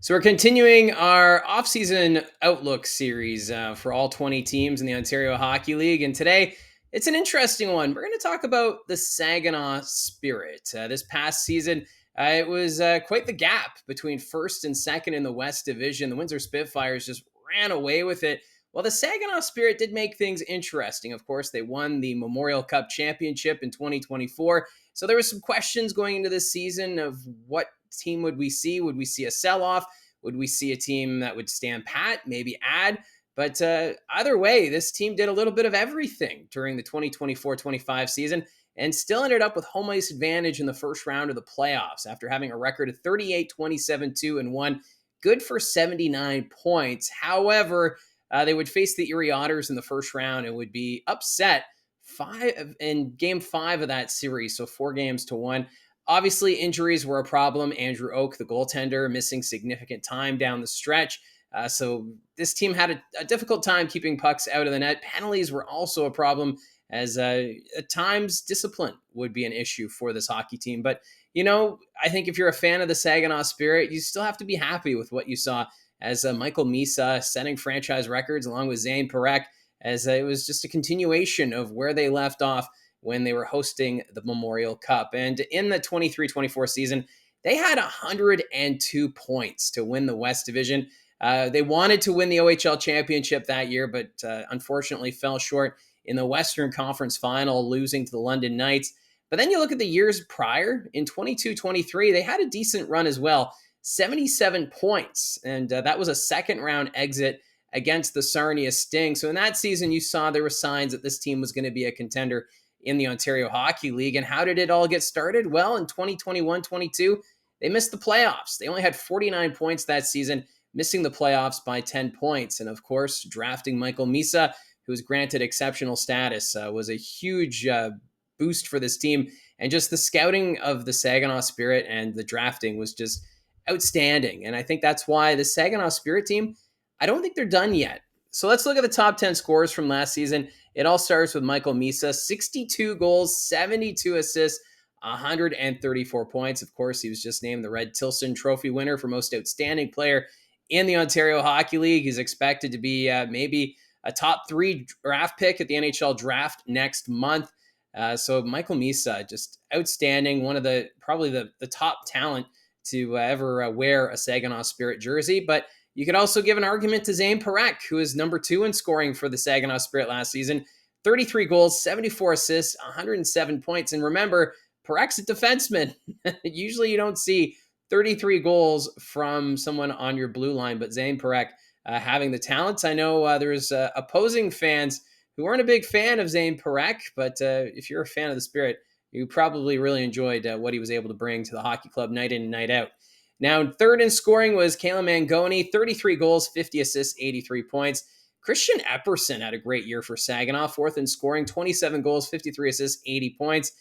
So we're continuing our offseason outlook series for all 20 teams in the Ontario Hockey League, and today it's an interesting one. We're going to talk about the Saginaw Spirit. This past season, it was quite the gap between first and second in the West Division. The Windsor Spitfires just ran away with it. Well, the Saginaw Spirit did make things interesting. Of course, they won the Memorial Cup Championship in 2024. So there was some questions going into this season of what team would we see? Would we see a sell-off? Would we see a team that would stand pat, maybe add? But either way, this team did a little bit of everything during the 2024-25 season and still ended up with home ice advantage in the first round of the playoffs after having a record of 38, 27, 2, and 1. Good for 79 points. However, they would face the Erie Otters in the first round and would be upset in game 5 of that series, so 4-1. Obviously, injuries were a problem. Andrew Oak, the goaltender, missing significant time down the stretch. So this team had a difficult time keeping pucks out of the net. Penalties were also a problem, as at times discipline would be an issue for this hockey team. But, I think if you're a fan of the Saginaw Spirit, you still have to be happy with what you saw as Michael Misa setting franchise records along with Zane Parekh, as it was just a continuation of where they left off when they were hosting the Memorial Cup. And in the 23-24 season, they had 102 points to win the West Division. They wanted to win the OHL championship that year, but unfortunately fell short in the Western Conference final, losing to the London Knights. But then you look at the years prior, in 22-23, they had a decent run as well, 77 points. And that was a second-round exit against the Sarnia Sting. So in that season, you saw there were signs that this team was going to be a contender in the Ontario Hockey League. And how did it all get started? Well, in 2021-22, they missed the playoffs. They only had 49 points that season, missing the playoffs by 10 points. And of course, drafting Michael Misa, who was granted exceptional status, was a huge boost for this team. And just the scouting of the Saginaw Spirit and the drafting was just outstanding. And I think that's why the Saginaw Spirit team, I don't think they're done yet. So let's look at the top 10 scores from last season. It all starts with Michael Misa, 62 goals, 72 assists, 134 points. Of course, he was just named the Red Tilson Trophy winner for most outstanding player in the Ontario Hockey League. He's expected to be maybe a top 3 draft pick at the NHL draft next month. So Michael Misa, just outstanding. One of probably the top talent to ever wear a Saginaw Spirit jersey. But you could also give an argument to Zane Parekh, who is number 2 in scoring for the Saginaw Spirit last season. 33 goals, 74 assists, 107 points. And remember, Parekh's a defenseman. Usually you don't see 33 goals from someone on your blue line, but Zane Parekh having the talents. I know there's opposing fans who weren't a big fan of Zane Parekh, but if you're a fan of the Spirit, you probably really enjoyed what he was able to bring to the hockey club night in and night out. Now, third in scoring was Kayla Mangoni, 33 goals, 50 assists, 83 points. Christian Epperson had a great year for Saginaw, fourth in scoring, 27 goals, 53 assists, 80 points.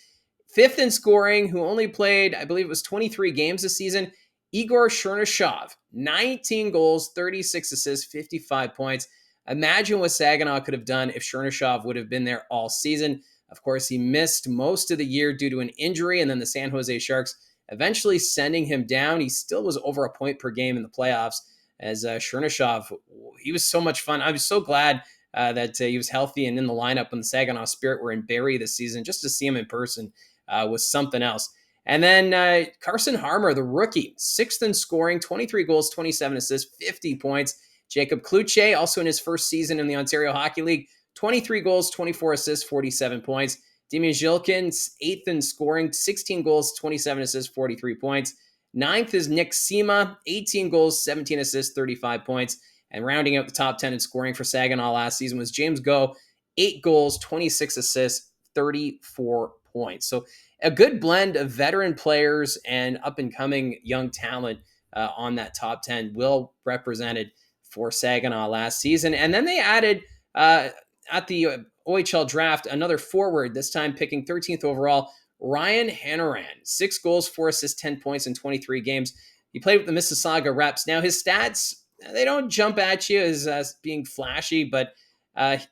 Fifth in scoring, who only played, I believe it was 23 games this season, Igor Chernyshov, 19 goals, 36 assists, 55 points. Imagine what Saginaw could have done if Chernyshov would have been there all season. Of course, he missed most of the year due to an injury, and then the San Jose Sharks eventually sending him down. He still was over a point per game in the playoffs, as Chernyshov, he was so much fun. I was so glad that he was healthy and in the lineup when the Saginaw Spirit were in Barrie this season. Just to see him in person was something else. And then Carson Harmer, the rookie, sixth in scoring, 23 goals, 27 assists, 50 points. Jacob Kluche, also in his first season in the Ontario Hockey League, 23 goals, 24 assists, 47 points. Demian Zhilkin, eighth in scoring, 16 goals, 27 assists, 43 points. Ninth is Nick Sema, 18 goals, 17 assists, 35 points. And rounding out the top 10 in scoring for Saginaw last season was James Go, 8 goals, 26 assists, 34 points. So a good blend of veteran players and up-and-coming young talent on that top 10, well represented for Saginaw last season. And then they added at the OHL draft another forward, this time picking 13th overall, Ryan Hannaran. 6 goals, 4 assists, 10 points in 23 games. He played with the Mississauga Reps. Now his stats, they don't jump at you as being flashy, but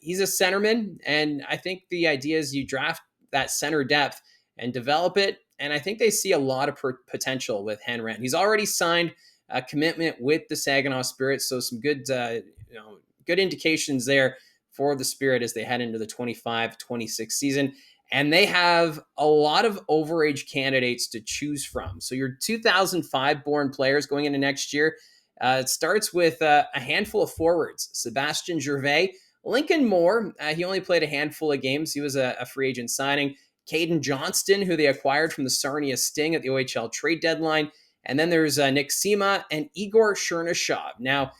he's a centerman, and I think the idea is you draft that center depth and develop it, and I think they see a lot of potential with Hannaran. He's already signed commitment with the Saginaw Spirit. So some good, good indications there for the Spirit as they head into the 25-26 season. And they have a lot of overage candidates to choose from. So your 2005 born players going into next year, it starts with a handful of forwards: Sebastian Gervais, Lincoln Moore. He only played a handful of games. He was a free agent signing. Caden Johnston, who they acquired from the Sarnia Sting at the OHL trade deadline. And then there's Nick Sema and Igor Chernyshov. Now,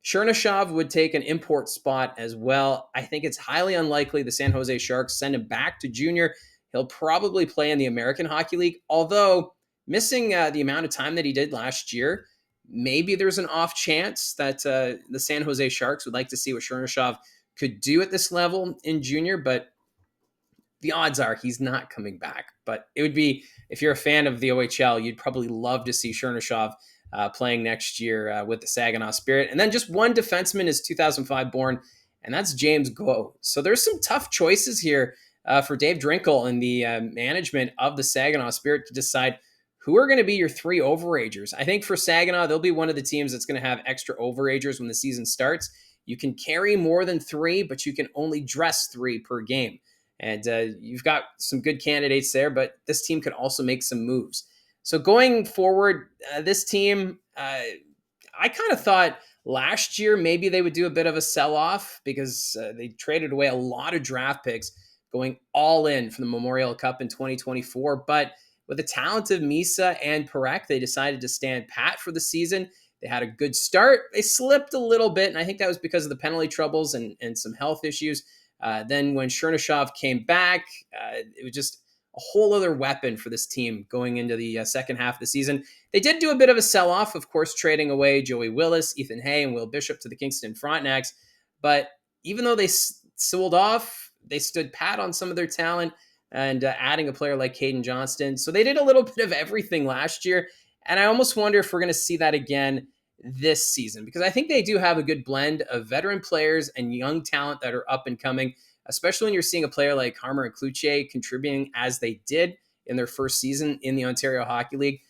Chernyshov would take an import spot as well. I think it's highly unlikely the San Jose Sharks send him back to junior. He'll probably play in the American Hockey League, although missing the amount of time that he did last year, maybe there's an off chance that the San Jose Sharks would like to see what Chernyshov could do at this level in junior, but the odds are he's not coming back. But it would be, if you're a fan of the OHL, you'd probably love to see Chernyshov playing next year with the Saginaw Spirit. And then just one defenseman is 2005 born, and that's James Go. So there's some tough choices here for Dave Drinkle and the management of the Saginaw Spirit to decide who are going to be your three overagers. I think for Saginaw, they'll be one of the teams that's going to have extra overagers when the season starts. You can carry more than three, but you can only dress three per game. And you've got some good candidates there, but this team could also make some moves. So going forward, this team, I kind of thought last year maybe they would do a bit of a sell-off because they traded away a lot of draft picks going all in for the Memorial Cup in 2024. But with the talent of Misa and Parekh, they decided to stand pat for the season. They had a good start. They slipped a little bit, and I think that was because of the penalty troubles and some health issues. Then when Chernyshov came back, it was just a whole other weapon for this team going into the second half of the season. They did do a bit of a sell-off, of course, trading away Joey Willis, Ethan Hay, and Will Bishop to the Kingston Frontenacs. But even though they sold off, they stood pat on some of their talent and adding a player like Caden Johnston. So they did a little bit of everything last year. And I almost wonder if we're going to see that again this season, because I think they do have a good blend of veteran players and young talent that are up and coming, especially when you're seeing a player like Harmer and Cloutier contributing as they did in their first season in the Ontario Hockey League.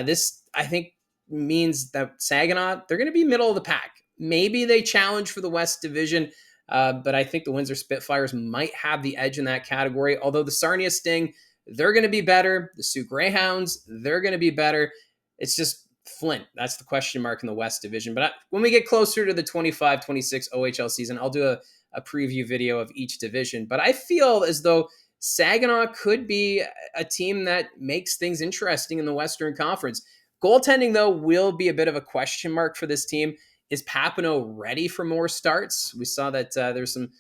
This, I think, means that Saginaw, they're going to be middle of the pack. Maybe they challenge for the West Division, but I think the Windsor Spitfires might have the edge in that category, although the Sarnia Sting, they're going to be better. The Sioux Greyhounds, they're going to be better. It's just Flint. That's the question mark in the West Division. But when we get closer to the 25-26 OHL season, I'll do a preview video of each division. But I feel as though Saginaw could be a team that makes things interesting in the Western Conference. Goaltending, though, will be a bit of a question mark for this team. Is Papineau ready for more starts? We saw that there's some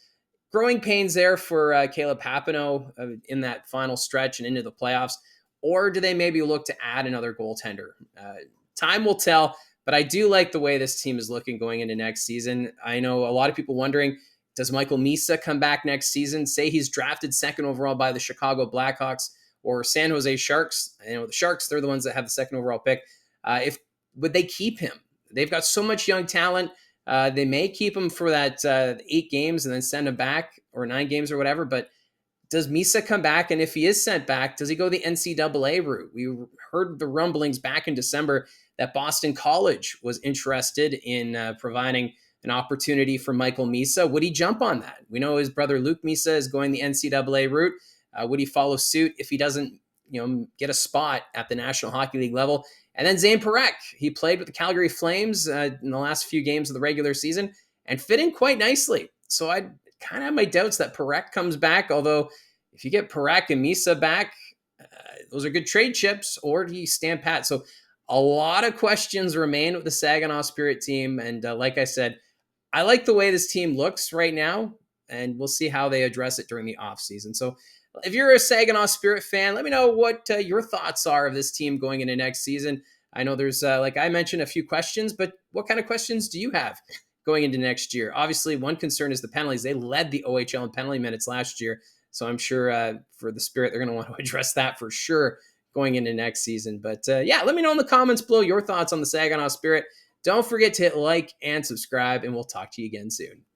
growing pains there for Caleb Papineau in that final stretch and into the playoffs. Or do they maybe look to add another goaltender? Time will tell, but I do like the way this team is looking going into next season. I know a lot of people wondering, does Michael Misa come back next season? Say he's drafted second overall by the Chicago Blackhawks or San Jose Sharks. I know the Sharks, they're the ones that have the second overall pick. Would they keep him? They've got so much young talent. They may keep him for that 8 games and then send him back, or 9 games or whatever, but does Misa come back? And if he is sent back, does he go the NCAA route? We heard the rumblings back in December that Boston College was interested in providing an opportunity for Michael Misa. Would he jump on that? We know his brother Luke Misa is going the NCAA route. Would he follow suit if he doesn't, get a spot at the National Hockey League level? And then Zane Parekh, he played with the Calgary Flames in the last few games of the regular season and fit in quite nicely. So I kind of have my doubts that Parekh comes back, although if you get Parekh and Misa back, those are good trade chips, or do you stand pat? So a lot of questions remain with the Saginaw Spirit team. And like I said, I like the way this team looks right now, and we'll see how they address it during the offseason. So if you're a Saginaw Spirit fan, let me know what your thoughts are of this team going into next season. I know there's, like I mentioned, a few questions, but what kind of questions do you have going into next year? Obviously, one concern is the penalties. They led the OHL in penalty minutes last year. So I'm sure for the Spirit, they're going to want to address that for sure going into next season. But yeah, let me know in the comments below your thoughts on the Saginaw Spirit. Don't forget to hit like and subscribe, and we'll talk to you again soon.